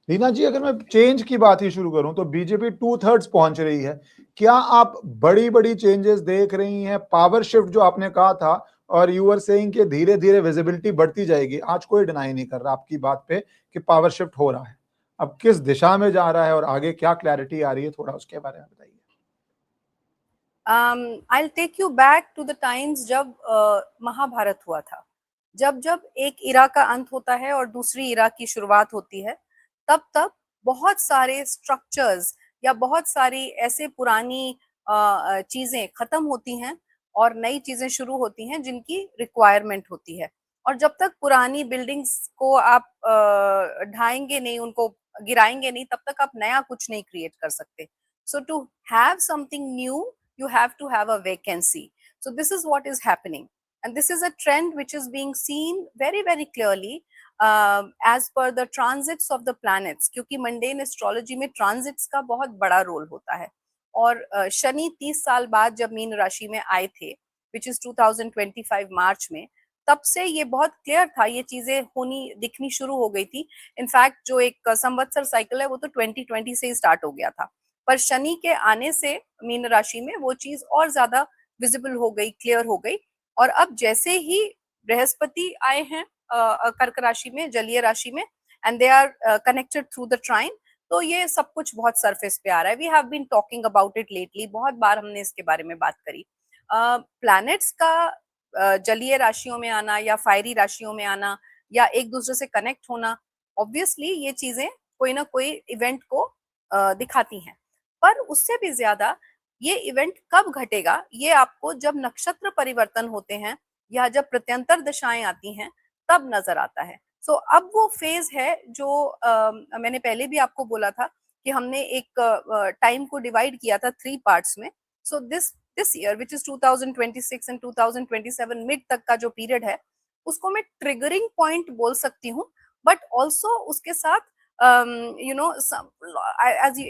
लीना जी, अगर मैं चेंज की बात ही शुरू करूं तो बीजेपी 2/3 पहुंच रही है। क्या आप बड़ी बड़ी चेंजेस देख रही हैं? पावर शिफ्ट जो आपने कहा था, और यू आर सेइंग कि धीरे धीरे विजिबिलिटी बढ़ती जाएगी, आज कोई डिनाई नहीं कर रहा आपकी बात पे कि पावर शिफ्ट हो रहा है। अब किस दिशा में जा रहा है और आगे क्या क्लैरिटी आ रही है, थोड़ा उसके बारे में बताइए। I'll take you back to the times जब महाभारत हुआ था। जब जब एक इरा का अंत होता है और दूसरी इरा की शुरुआत होती है, तब तब बहुत सारे स्ट्रक्चर्स या बहुत सारी ऐसे पुरानी चीजें खत्म होती हैं और नई चीजें शुरू होती हैं जिनकी रिक्वायरमेंट होती है। और जब तक पुरानी बिल्डिंग्स को आप ढाएंगे नहीं, उनको गिराएंगे नहीं, तब तक आप नया कुछ नहीं क्रिएट कर सकते। So to have something new, you have to have a vacancy. So this is what is happening, and this is a trend which is being seen very very clearly as per the transits of the planets, क्योंकि mundane astrology में transits का बहुत बड़ा role होता है। और शनि 30 साल बाद जब मीन राशि में आए थे, which is 2025 मार्च में, तब से ये बहुत क्लियर था, ये चीजें होनी दिखनी शुरू हो गई थी। इनफैक्ट जो एक संवत्सर साइकिल है वो तो 2020 से ही स्टार्ट हो गया था, पर शनि के आने से मीन राशि में वो चीज और ज्यादा विजिबल हो गई, क्लियर हो गई। और अब जैसे ही बृहस्पति आए हैं कर्क राशि में, जलीय राशि में, and they are connected through the trine, तो ये सब कुछ बहुत सरफेस पे आ रहा है। We have been talking about it lately, बहुत बार हमने इसके बारे में बात करी। प्लैनेट्स का जलीय राशियों में आना या फायरी राशियों में आना या एक दूसरे से कनेक्ट होना, ऑब्वियसली ये चीजें कोई ना कोई इवेंट को दिखाती हैं। पर उससे भी ज्यादा ये इवेंट कब घटेगा, ये आपको जब नक्षत्र परिवर्तन होते हैं या जब प्रत्यंतर दशाएं आती हैं तब नजर आता है। सो अब वो फेज है जो मैंने पहले भी आपको बोला था कि हमने एक टाइम को डिवाइड किया था 3 पार्ट्स में। So this year which is 2026 and 2027 mid तक का जो पीरियड है, उसको मैं ट्रिगरिंग पॉइंट बोल सकती हूँ। बट ऑल्सो उसके साथ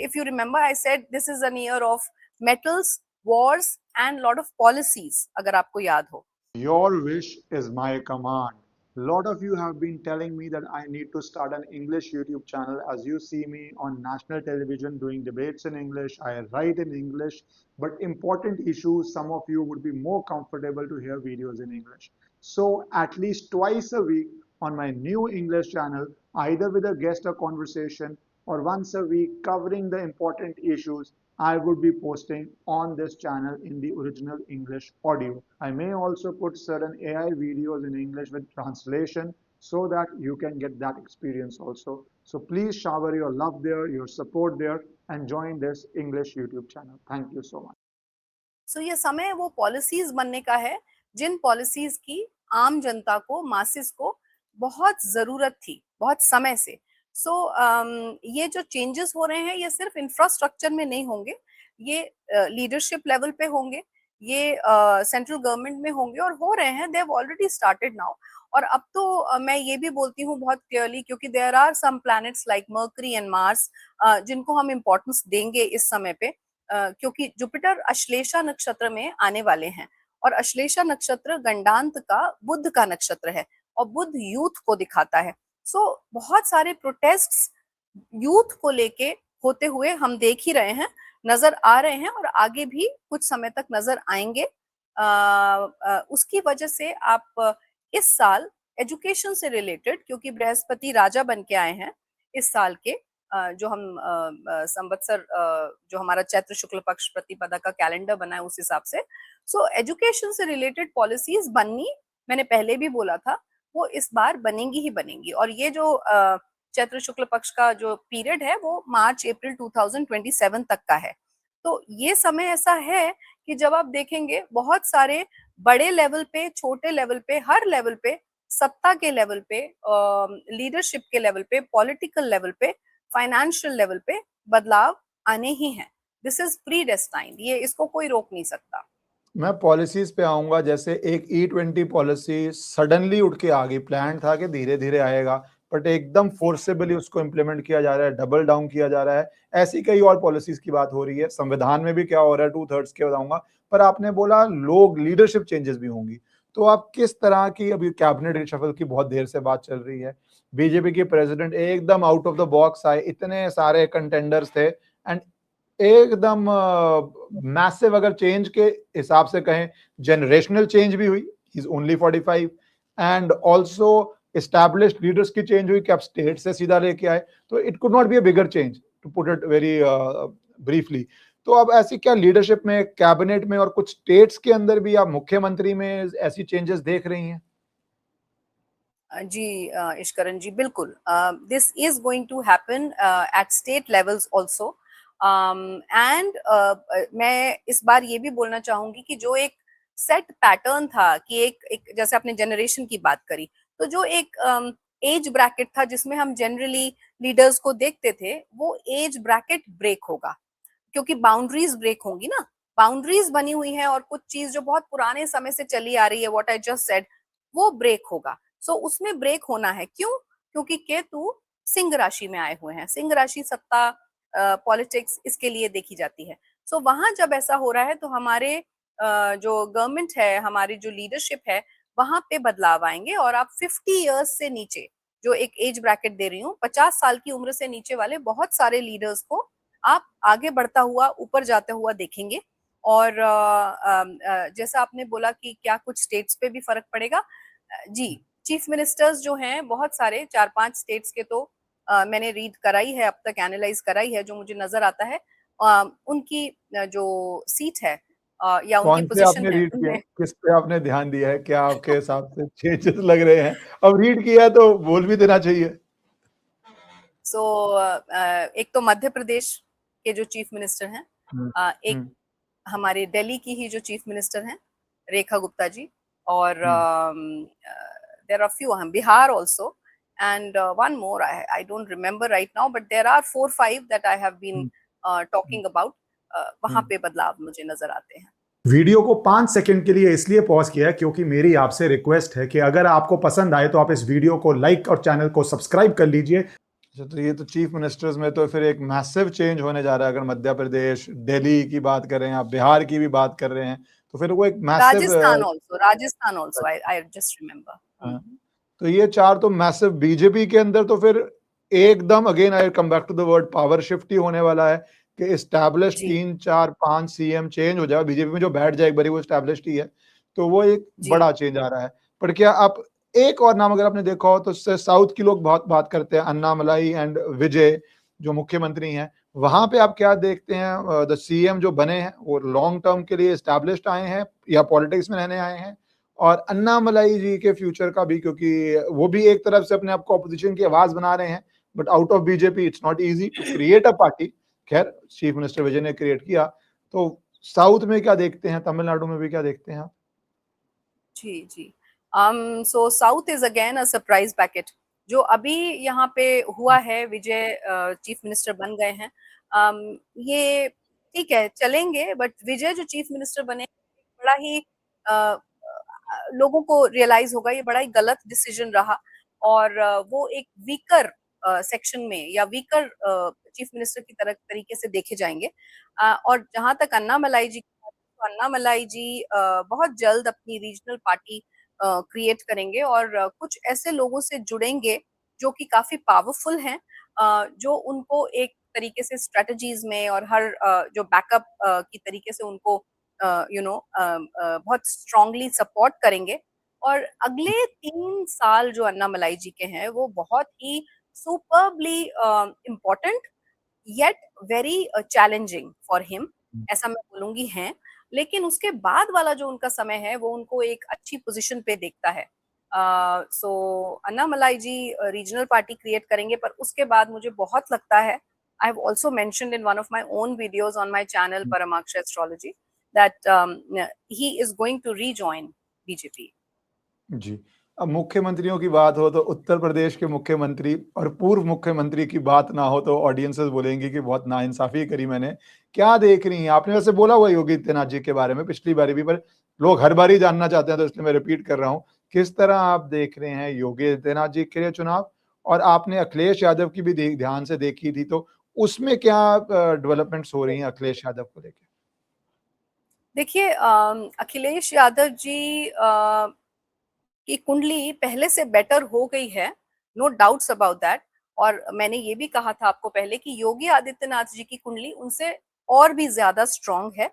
if you remember, I said this is an year of metals, wars, and lot of policies. अगर आपको याद हो। Your wish is my command. A lot of you have been telling me that I need to start an English YouTube channel. As you see me on national television doing debates in English, I write in English, but important issues, some of you would be more comfortable to hear videos in English. So at least twice a week on my new English channel, either with a guest or conversation, or once a week covering the important issues, I would be posting on this channel in the original English audio. I may also put certain AI videos in English with translation so that you can get that experience also. So please shower your love there, your support there, and join this English YouTube channel. Thank you so much. सो ये समय वो policies बनने का है जिन policies की आम जनता को, masses को बहुत जरूरत थी बहुत समय से। सो ये जो चेंजेस हो रहे हैं ये सिर्फ इंफ्रास्ट्रक्चर में नहीं होंगे, ये लीडरशिप लेवल पे होंगे, ये सेंट्रल गवर्नमेंट में होंगे और हो रहे हैं। They have already started now. और अब तो मैं ये भी बोलती हूँ बहुत क्लियरली, क्योंकि there are some planets like Mercury and Mars जिनको हम इम्पोर्टेंस देंगे इस समय पे, क्योंकि जुपिटर अश्लेषा नक्षत्र में आने वाले हैं और अश्लेषा नक्षत्र गंडांत का बुध का नक्षत्र है और बुध यूथ को दिखाता है। सो बहुत सारे प्रोटेस्ट्स यूथ को लेके होते हुए हम देख ही रहे हैं, नजर आ रहे हैं और आगे भी कुछ समय तक नजर आएंगे। उसकी वजह से आप इस साल एजुकेशन से रिलेटेड, क्योंकि बृहस्पति राजा बन के आए हैं इस साल के, जो हम संवत्सर जो हमारा चैत्र शुक्ल पक्ष प्रतिपदा का कैलेंडर बना है उस हिसाब से। सो एजुकेशन से रिलेटेड पॉलिसीज बननी, मैंने पहले भी बोला था, वो इस बार बनेंगी ही बनेंगी। और ये जो चैत्र शुक्ल पक्ष का जो पीरियड है वो मार्च अप्रैल 2027 तक का है। तो ये समय ऐसा है कि जब आप देखेंगे बहुत सारे बड़े लेवल पे, छोटे लेवल पे, हर लेवल पे, सत्ता के लेवल पे, लीडरशिप के लेवल पे, पॉलिटिकल लेवल पे, फाइनेंशियल लेवल पे बदलाव आने ही हैं। दिस इज प्री डेस्टाइन्ड, ये इसको कोई रोक नहीं सकता। मैं पॉलिसीज पे आऊंगा। जैसे एक E20 पॉलिसी सडनली उठ के आ गई, प्लान था कि धीरे धीरे आएगा, बट एकदम फोर्सेबली उसको इम्प्लीमेंट किया जा रहा है, डबल डाउन किया जा रहा है। ऐसी कई और पॉलिसीज की बात हो रही है। संविधान में भी क्या हो रहा है, 2/3 के बताऊंगा। पर आपने बोला लोग लीडरशिप चेंजेस भी होंगी, तो आप किस तरह की, अभी कैबिनेट रिशफल की बहुत देर से बात चल रही है, बीजेपी के प्रेसिडेंट एकदम आउट ऑफ द बॉक्स आए, इतने सारे कंटेंडर्स थे एंड एकदम मैसिव, अगर चेंज के हिसाब से कहें, जनरेशनल चेंज भी हुई, he is only 45, and also established leaders की चेंज हुई कि आप स्टेट से सीधा लेके आए, तो it could not be a bigger change, to put it very briefly. तो अब ऐसी क्या लीडरशिप में, कैबिनेट में और कुछ स्टेट्स के अंदर भी आप मुख्यमंत्री में ऐसी चेंजेस देख रही हैं? जी इश्करन जी, बिल्कुल this is going to happen at state levels also. And मैं इस बार ये भी बोलना चाहूंगी कि जो एक सेट पैटर्न था कि एक जैसे आपने जनरेशन की बात करी, तो जो एक एज ब्रैकेट था जिसमें हम जनरली लीडर्स को देखते थे, वो एज ब्रैकेट ब्रेक होगा, क्योंकि बाउंड्रीज ब्रेक होंगी ना। बाउंड्रीज बनी हुई है और कुछ चीज जो बहुत पुराने समय से चली आ रही है, व्हाट आई जस्ट सेड, वो ब्रेक होगा। सो उसमें ब्रेक होना है, क्यों? क्योंकि केतु सिंह राशि में आए हुए हैं। सिंह राशि सत्ता, पॉलिटिक्स, इसके लिए देखी जाती है। सो वहां जब ऐसा हो रहा है तो हमारे जो गवर्नमेंट है, हमारी जो लीडरशिप है, वहां पे बदलाव आएंगे। और आप 50 इयर्स से नीचे, जो एक एज ब्रैकेट दे रही हूँ, 50 साल की उम्र से नीचे वाले बहुत सारे लीडर्स को आप आगे बढ़ता हुआ, ऊपर जाता हुआ देखेंगे। और जैसा आपने बोला कि क्या कुछ स्टेट्स पे भी फर्क पड़ेगा, जी, चीफ मिनिस्टर्स जो हैं बहुत सारे, 4-5 स्टेट्स के, तो मैंने रीड कराई है अब तक, एनालाइज कराई है, जो मुझे नजर आता है उनकी जो सीट है या उनकी कौन से पोजीशन आपने है रीड किया है, उनमें। किस पे आपने ध्यान दिया है, क्या आपके हिसाब से चेंजेस लग रहे हैं? अब रीड किया है तो बोल भी देना चाहिए। सो एक तो मध्य प्रदेश के जो चीफ मिनिस्टर हैं, हम्म, एक हम्म, हमारे दिल्ली की ही जो चीफ मिनिस्टर हैं, रेखा गुप्ता जी, और हम्म, देर are few, hmm Bihar also, and one more, I don't remember right now, but there are 4-5 that I have been hmm, talking about. वहां हम्म। पे बदलाव मुझे नजर आते हैं। वीडियो को 5 सेकंड के लिए इसलिए पॉज किया है क्योंकि मेरी आपसे रिक्वेस्ट है कि अगर आपको पसंद आए तो आप इस वीडियो को लाइक और चैनल को सब्सक्राइब कर लीजिए। अच्छा, तो ये तो चीफ मिनिस्टर्स में तो फिर एक मैसिव चेंज होने जा रहा है। अगर मध्य प्रदेश, दिल्ली की बात कर रहे हैं, आप बिहार की भी बात कर रहे हैं, तो फिर वो एक massive, Rajasthan also, I just remember. हाँ, तो ये चार तो मैसिव बीजेपी के अंदर, तो फिर एकदम again I come back to the word power shift ही होने वाला है कि इस्टेब्लिश जी 3 4 5 सीएम चेंज हो जाए, बीजेपी में जो बैठ जाए एक बारी वो इस्टेब्लिश ही है, तो वो एक जी बड़ा चेंज आ रहा है। पर क्या आप एक और नाम अगर आपने देखा हो तो साउथ की लोग बहुत बात करते हैं, अन्नामलाई एंड विजय जो मुख्यमंत्री हैं, वहां पे आप क्या देखते हैं? द सीएम जो बने हैं वो लॉन्ग टर्म के लिए इस्टेब्लिश्ड आए हैं या पॉलिटिक्स में रहने आए हैं? और अन्नामलाई जी के फ्यूचर का भी, क्योंकि वो भी एक तरफ से अपने आप को ऑपोजिशन की आवाज बना रहे हैं, but out of BJP it's not easy to create a party. खैर, चीफ मिनिस्टर विजय ने क्रिएट किया। तो साउथ में क्या देखते हैं, तमिलनाडु में भी क्या देखते हैं आप? जी जी। So south is again a surprise packet. जो अभी यहाँ पे हुआ है, विजय चीफ मिनिस्टर बन गए हैं। ये ठीक है, चलेंगे, बट विजय जो चीफ मिनिस्टर बने, बड़ा ही लोगों को रियलाइज होगा ये बड़ा ही गलत डिसीजन रहा। और वो एक वीकर सेक्शन में, या वीकर चीफ मिनिस्टर की तरह तरीके से देखे जाएंगे। और जहां तक अन्ना मलाई जी, तो अन्ना मलाई जी बहुत जल्द अपनी रीजनल पार्टी क्रिएट करेंगे, और कुछ ऐसे लोगों से जुड़ेंगे जो कि काफी पावरफुल हैं, जो उनको एक तरीके से स्ट्रेटजीज में और हर जो बैकअप की तरीके से उनको बहुत स्ट्रांगली सपोर्ट करेंगे। और अगले 3 साल जो अन्ना मलाई जी के हैं, वो बहुत ही superbly important, yet very challenging for him, ऐसा मैं बोलूंगी हैं। लेकिन उसके बाद वाला जो उनका समय है, वो उनको एक अच्छी पोजीशन पे देखता है। सो अन्ना मलाई जी रीजनल पार्टी क्रिएट करेंगे, पर उसके बाद मुझे बहुत लगता है, I have also mentioned in one of my own videos on my channel Paramaksh astrology, that he is going to rejoin BJP. जी। अब मुख्यमंत्रियों की बात हो तो उत्तर प्रदेश के मुख्यमंत्री और पूर्व मुख्यमंत्री की बात ना हो तो ऑडियंसेस बोलेंगे कि बहुत नाइंसाफी करी मैंने। क्या देख रही हैं? आपने वैसे बोला हुआ योगी आदित्यनाथ जी के बारे में पिछली बारी भी, पर लोग हर बार ही जानना चाहते हैं तो इसलिए मैं रिपीट कर रहा हूँ। किस तरह आप देख रहे हैं योगी आदित्यनाथ जी के लिए चुनाव? और आपने अखिलेश यादव की भी ध्यान से देखी थी, तो उसमें क्या डेवलपमेंट्स हो रही हैं अखिलेश यादव को लेकर? देखिए, अखिलेश यादव जी कि कुंडली पहले से बेटर हो गई है, नो डाउट्स अबाउट दैट। और मैंने ये भी कहा था आपको पहले कि योगी आदित्यनाथ जी की कुंडली उनसे और भी ज्यादा स्ट्रांग है।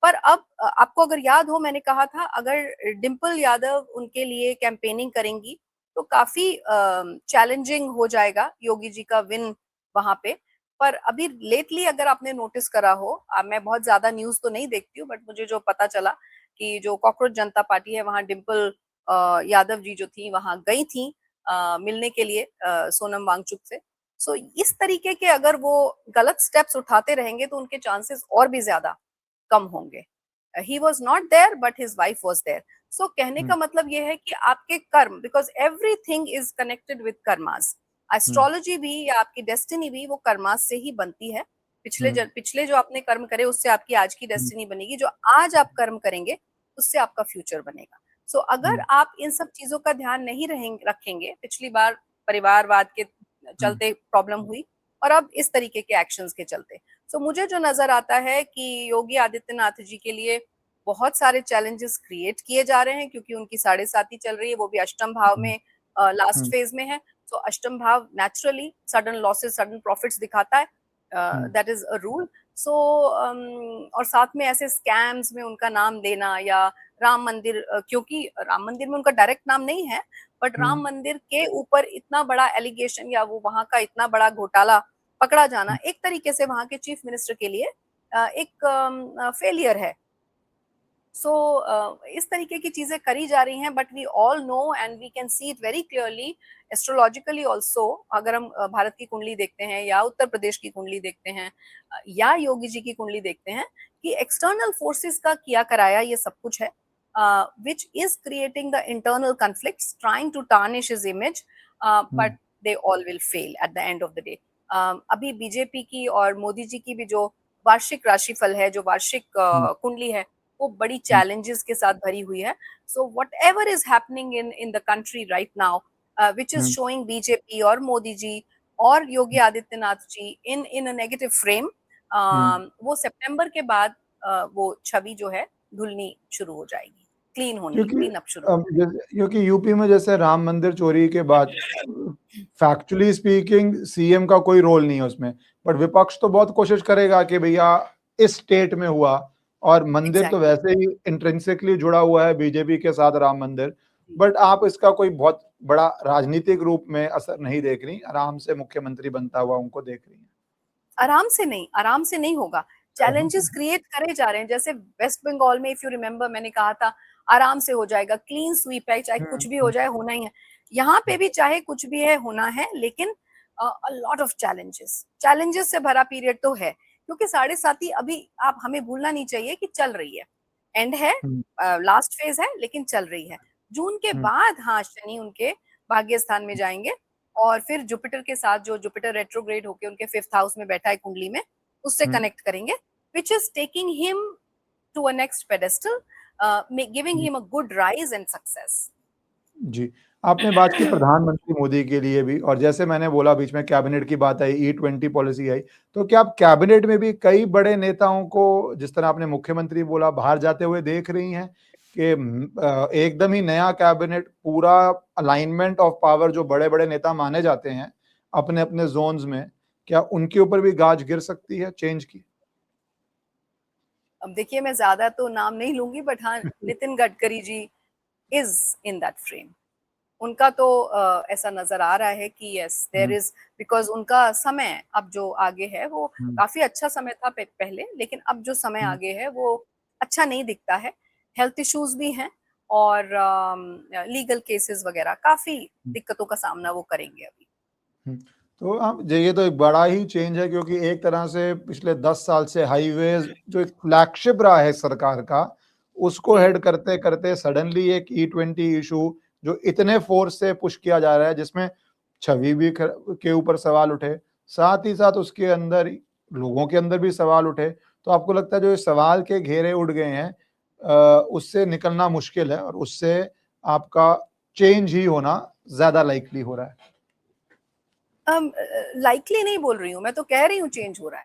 पर अब आपको अगर याद हो, मैंने कहा था अगर डिम्पल यादव उनके लिए कैंपेनिंग करेंगी तो काफी चैलेंजिंग हो जाएगा योगी जी का विन वहां पे। पर अभी लेटली अगर आपने नोटिस करा हो, मैं बहुत ज्यादा न्यूज तो नहीं देखती हूँ, बट मुझे जो पता चला कि जो कॉकरोच जनता पार्टी है वहां डिम्पल यादव जी जो थी वहां गई थी मिलने के लिए सोनम वांगचुक से। सो इस तरीके के अगर वो गलत स्टेप्स उठाते रहेंगे तो उनके चांसेस और भी ज्यादा कम होंगे। He was not there but his wife was there. So कहने का मतलब ये है कि आपके कर्म, because everything is connected with karmas. Astrology भी या आपकी डेस्टिनी भी वो कर्मास से ही बनती है। पिछले जो आपने कर्म करे उससे आपकी आज की डेस्टिनी बनेगी, जो आज आप कर्म करेंगे उससे आपका फ्यूचर बनेगा। सो अगर आप इन सब चीजों का ध्यान नहीं रखेंगे, पिछली बार परिवारवाद के चलते प्रॉब्लम हुई और अब इस तरीके के एक्शंस के चलते। सो मुझे जो नजर आता है कि योगी आदित्यनाथ जी के लिए बहुत सारे चैलेंजेस क्रिएट किए जा रहे हैं, क्योंकि उनकी 7.5 चल रही है, वो भी अष्टम भाव में लास्ट फेज में है। तो अष्टम भाव naturally sudden losses sudden profits दिखाता है, दैट इज अ रूल। सो और साथ में ऐसे स्कैम्स में उनका नाम लेना या राम मंदिर, क्योंकि राम मंदिर में उनका डायरेक्ट नाम नहीं है, बट राम मंदिर के ऊपर इतना बड़ा एलिगेशन या वो वहां का इतना बड़ा घोटाला पकड़ा जाना एक तरीके से वहां के चीफ मिनिस्टर के लिए एक फेलियर है। सो इस तरीके की चीजें करी जा रही हैं, but we all know and we can see it very clearly astrologically also. अगर हम भारत की कुंडली देखते हैं या उत्तर प्रदेश की कुंडली देखते हैं या योगी जी की कुंडली देखते हैं, कि एक्सटर्नल फोर्सेस का किया कराया ये सब कुछ है, which is creating the internal conflicts, trying to tarnish his image, but they all will fail at the end of the day. अभी बीजेपी की और मोदी जी की भी जो वार्षिक राशिफल है, जो वार्षिक कुंडली है, वो बड़ी चैलेंजेस के साथ भरी हुई है। सो whatever is happening in the country right now, which is showing BJP और मोदी जी और Yogi Adityanath ji in a negative frame, वो सितंबर के बाद वो छवि जो है धुलनी शुरू हो जाएगी, क्लीन होनी, क्लीन अप शुरू। क्योंकि यूपी में जैसे राम मंदिर चोरी के बाद फैक्चुअली स्पीकिंग सीएम का कोई रोल नहीं है उसमें, बट विपक्ष तो बहुत कोशिश करेगा कि भैया इस स्टेट में हुआ, और मंदिर तो वैसे ही इंट्रिंसिकली जुड़ा हुआ है बीजेपी के साथ, राम मंदिर। बट आप इसका कोई बहुत बड़ा राजनीतिक रूप में असर नहीं देख रही, आराम से मुख्यमंत्री बनता हुआ उनको देख रही है। आराम से नहीं होगा, चैलेंजेस क्रिएट करे जा रहे हैं। जैसे वेस्ट बंगाल में इफ यू रिमेम्बर मैंने कहा था आराम से हो जाएगा, क्लीन स्वीप है, चाहे कुछ भी हो जाए होना ही है। यहाँ पे भी चाहे कुछ भी है होना है, लेकिन अ लॉट ऑफ चैलेंजेस से भरा पीरियड तो है, क्योंकि 7.5 अभी आप हमें भूलना नहीं चाहिए कि चल रही है, एंड है, लास्ट फेज है, लेकिन चल रही है। जून के बाद हाँ शनि उनके भाग्य स्थान में जाएंगे और फिर जुपिटर के साथ, जो जुपिटर रेट्रोग्रेड होके उनके 5th हाउस में बैठा है कुंडली में, उससे कनेक्ट करेंगे, which is taking him to a next pedestal, giving him a good rise and success. जी, आपने बात की प्रधानमंत्री मोदी के लिए भी, और जैसे मैंने बोला बीच में कैबिनेट की बात आई, E20 पॉलिसी आई, तो क्या आप कैबिनेट में भी कई बड़े नेताओं को, जिस तरह आपने मुख्यमंत्री बोला, बाहर जाते हुए देख रही हैं कि एकदम ही नया कैबिनेट, पूरा अलाइनमेंट ऑफ पावर जो बड़े-बड़े नेता माने जाते हैं अपने-अपने जोन्स में, क्या उनके ऊपर भी गाज गिर सकती है चेंज की? अब देखिए मैं ज्यादा तो नाम नहीं लूंगी, बट हाँ Nitin Gadkari ji is in that frame. उनका तो ऐसा नजर आ रहा है कि यस देयर इज, बिकॉज उनका समय अब जो आगे है वो काफी अच्छा समय था पहले, लेकिन अब जो समय आगे है वो अच्छा नहीं दिखता है। हेल्थ इश्यूज भी हैं और लीगल केसेस वगैरह, काफी दिक्कतों का सामना वो करेंगे अभी। तो आप ये तो एक बड़ा ही चेंज है, क्योंकि एक तरह से पिछले 10 साल से हाईवेज जो एक फ्लैगशिप रहा है सरकार का, उसको हेड करते करते सडनली एक E20 इशू जो इतने फोर्स से पुश किया जा रहा है, जिसमें छवि भी के ऊपर सवाल उठे, साथ ही साथ उसके अंदर लोगों के अंदर भी सवाल उठे। तो आपको लगता है जो सवाल के घेरे उड़ गए हैं, उससे निकलना मुश्किल है और उससे आपका चेंज ही होना ज्यादा लाइकली हो रहा है? लाइकली नहीं बोल रही हूँ, मैं तो कह रही हूँ चेंज हो रहा है।